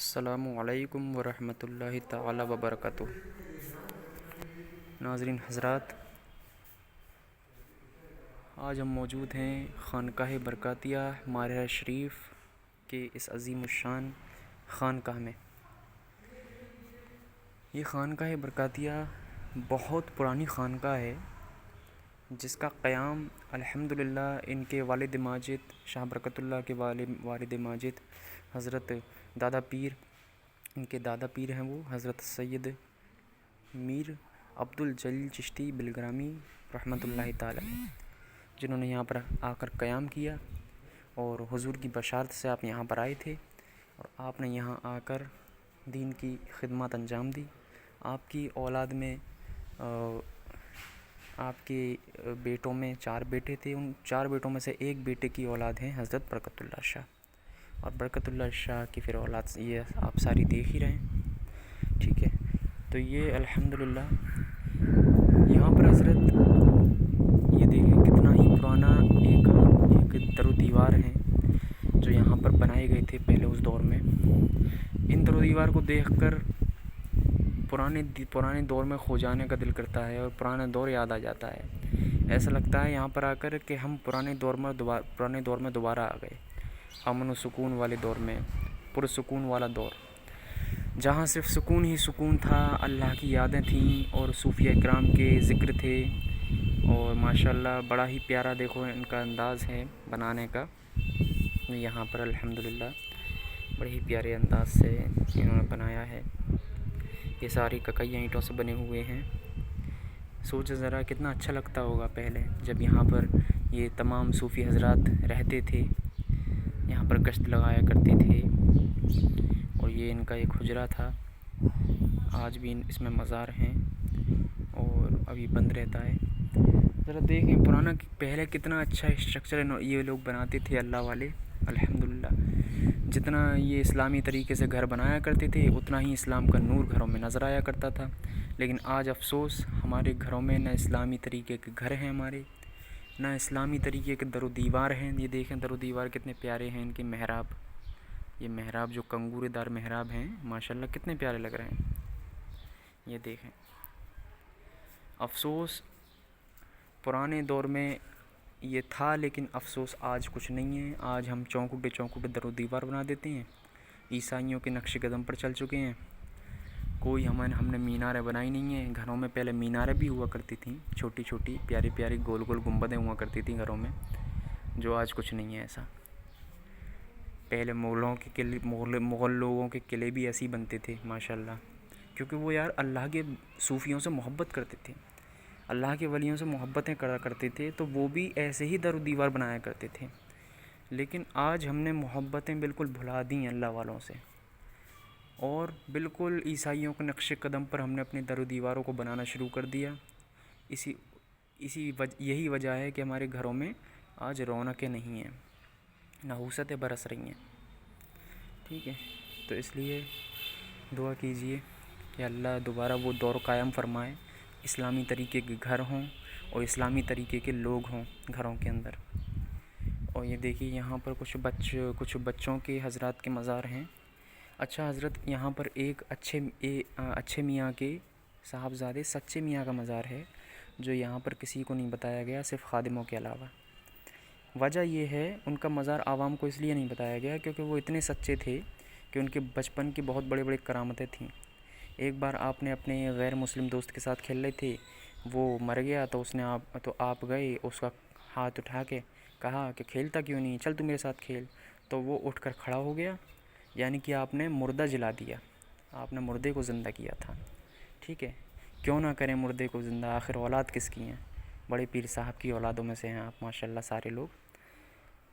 السلام علیکم ورحمۃ اللہ تعالی وبرکاتہ۔ ناظرین حضرات، آج ہم موجود ہیں خانقاہ برکاتیہ مارحہ شریف کے اس عظیم الشان خانقاہ میں۔ یہ خانقاہ برکاتیہ بہت پرانی خانقاہ ہے، جس کا قیام الحمدللہ ان کے والد ماجد شاہ برکت اللہ کے والد ماجد حضرت دادا پیر، ان کے دادا پیر ہیں وہ حضرت سید میر عبد الجلیل چشتی بلگرامی رحمۃ اللہ تعالی، جنہوں نے یہاں پر آ کر قیام کیا اور حضور کی بشارت سے آپ یہاں پر آئے تھے اور آپ نے یہاں آ کر دین کی خدمات انجام دی۔ آپ کی اولاد میں آپ کے بیٹوں میں 4 بیٹے تھے، ان 4 بیٹوں میں سے ایک بیٹے کی اولاد ہیں حضرت برکت اللہ شاہ، اور برکت اللہ شاہ کی پھر اولاد یہ آپ ساری دیکھ ہی رہے ہیں، ٹھیک ہے۔ تو یہ الحمدللہ یہاں پر حضرت یہ دیکھیں کتنا ہی پرانا ایک در و دیوار ہیں جو یہاں پر بنائے گئے تھے پہلے اس دور میں۔ ان در و دیوار کو دیکھ کر پرانے دور میں کھو جانے کا دل کرتا ہے اور پرانا دور یاد آ جاتا ہے۔ ایسا لگتا ہے یہاں پر آ کر کہ ہم پرانے دور میں دوبارہ آ گئے، امن و سکون والے دور میں، پرسکون والا دور، جہاں صرف سکون ہی سکون تھا، اللہ کی یادیں تھیں اور صوفیہ کرام کے ذکر تھے، اور ماشاءاللہ بڑا ہی پیارا دیکھو ان کا انداز ہے بنانے کا۔ یہاں پر الحمدللہ بڑے ہی پیارے انداز سے انہوں نے بنایا ہے۔ یہ ساری ککیاں اینٹوں سے بنے ہوئے ہیں۔ سوچ ذرا کتنا اچھا لگتا ہوگا پہلے جب یہاں پر یہ تمام صوفی حضرات رہتے تھے، یہاں پر گشت لگایا کرتے تھے، اور یہ ان کا ایک حجرہ تھا۔ آج بھی اس میں مزار ہیں اور ابھی بند رہتا ہے۔ ذرا دیکھیں پرانا پہلے کتنا اچھا اسٹرکچر یہ لوگ بناتے تھے اللہ والے، الحمدللہ۔ جتنا یہ اسلامی طریقے سے گھر بنایا کرتے تھے اتنا ہی اسلام کا نور گھروں میں نظر آیا کرتا تھا، لیکن آج افسوس ہمارے گھروں میں نہ اسلامی طریقے کے گھر ہیں ہمارے، نہ اسلامی طریقے کے در و دیوار ہیں۔ یہ دیکھیں در و دیوار کتنے پیارے ہیں، ان کے محراب، یہ محراب جو کنگورے دار محراب ہیں ماشاءاللہ کتنے پیارے لگ رہے ہیں۔ یہ دیکھیں، افسوس پرانے دور میں یہ تھا، لیکن افسوس آج کچھ نہیں ہے۔ آج ہم چونکوٹے در و دیوار بنا دیتے ہیں، عیسائیوں کے نقش قدم پر چل چکے ہیں۔ کوئی ہم نے میناریں بنائی نہیں ہیں۔ گھروں میں پہلے میناریں بھی ہوا کرتی تھیں، چھوٹی چھوٹی پیاری پیاری گول گول گنبدیں ہوا کرتی تھیں گھروں میں، جو آج کچھ نہیں ہے ایسا۔ پہلے مغل لوگوں کے قلعے بھی ایسے ہی بنتے تھے ماشاءاللہ، کیونکہ وہ یار اللہ کے صوفیوں سے محبت کرتے تھے، اللہ کے ولیوں سے محبتیں کرا کرتے تھے، تو وہ بھی ایسے ہی در و دیوار بنایا کرتے تھے۔ لیکن آج ہم نے محبتیں بالکل بھلا دی ہیں اللہ والوں سے، اور بالکل عیسائیوں کے نقش قدم پر ہم نے اپنے در و دیواروں کو بنانا شروع کر دیا۔ یہی وجہ ہے کہ ہمارے گھروں میں آج رونقیں نہیں ہیں، نحوستیں برس رہی ہیں، ٹھیک ہے۔ تو اس لیے دعا کیجئے کہ اللہ دوبارہ وہ دور قائم فرمائے، اسلامی طریقے کے گھر ہوں اور اسلامی طریقے کے لوگ ہوں گھروں کے اندر۔ اور یہ دیکھیے یہاں پر کچھ بچوں کے حضرات کے مزار ہیں۔ اچھا حضرت، یہاں پر ایک اچھے میاں کے صاحبزادے سچے میاں کا مزار ہے، جو یہاں پر کسی کو نہیں بتایا گیا، صرف خادموں کے علاوہ۔ وجہ یہ ہے ان کا مزار عوام کو اس لیے نہیں بتایا گیا کیونکہ وہ اتنے سچے تھے کہ ان کے بچپن کی بہت بڑی کرامتیں تھیں۔ ایک بار آپ نے اپنے غیر مسلم دوست کے ساتھ کھیل رہے تھے، وہ مر گیا تو آپ گئے اس کا ہاتھ اٹھا کے کہا کہ کھیلتا کیوں نہیں، چل تو میرے ساتھ کھیل، تو وہ اٹھ کر کھڑا ہو گیا، یعنی کہ آپ نے مردہ جلا دیا، آپ نے مردے کو زندہ کیا تھا، ٹھیک ہے۔ کیوں نہ کریں مردے کو زندہ، آخر اولاد کس کی ہیں، بڑے پیر صاحب کی اولادوں میں سے ہیں آپ ماشاءاللہ سارے لوگ،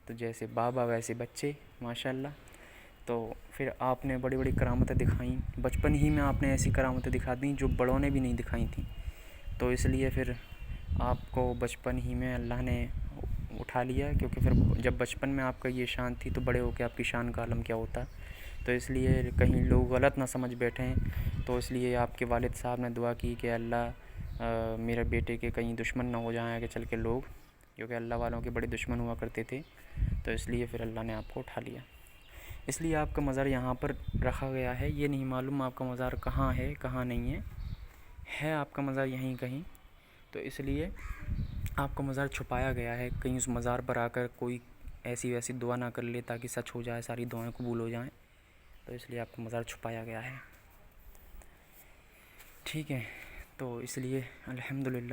تو جیسے بابا ویسے بچے ماشاءاللہ۔ تو پھر آپ نے بڑی بڑی کرامتیں دکھائیں، بچپن ہی میں آپ نے ایسی کرامتیں دکھا دیں جو بڑوں نے بھی نہیں دکھائی تھیں، تو اس لیے پھر آپ کو بچپن ہی میں اللہ نے اٹھا لیا، کیونکہ پھر جب بچپن میں آپ کا یہ شان تھی تو بڑے ہو کے آپ کی شان کا عالم کیا ہوتا۔ تو اس لیے کہیں لوگ غلط نہ سمجھ بیٹھیں، تو اس لیے آپ کے والد صاحب نے دعا کی کہ اللہ میرے بیٹے کے کہیں دشمن نہ ہو جائیں آگے چل کے لوگ، کیونکہ اللہ والوں کے بڑے دشمن ہوا کرتے تھے، تو اس لیے پھر اللہ نے آپ کو اٹھا لیا۔ اس لیے آپ کا مزار یہاں پر رکھا گیا ہے. یہ نہیں معلوم آپ کا مزار کہاں ہے کہاں نہیں ہے آپ کا مزار یہیں کہیں. تو اس لیے آپ کا مزار چھپایا گیا ہے. کہیں اس مزار پر آ کر کوئی ایسی ویسی دعا نہ کر لے تاکہ سچ ہو جائے, ساری دعائیں قبول ہو جائیں. تو اس لیے آپ کا مزار چھپایا گیا ہے. ٹھیک ہے, تو اس لیے الحمدللہ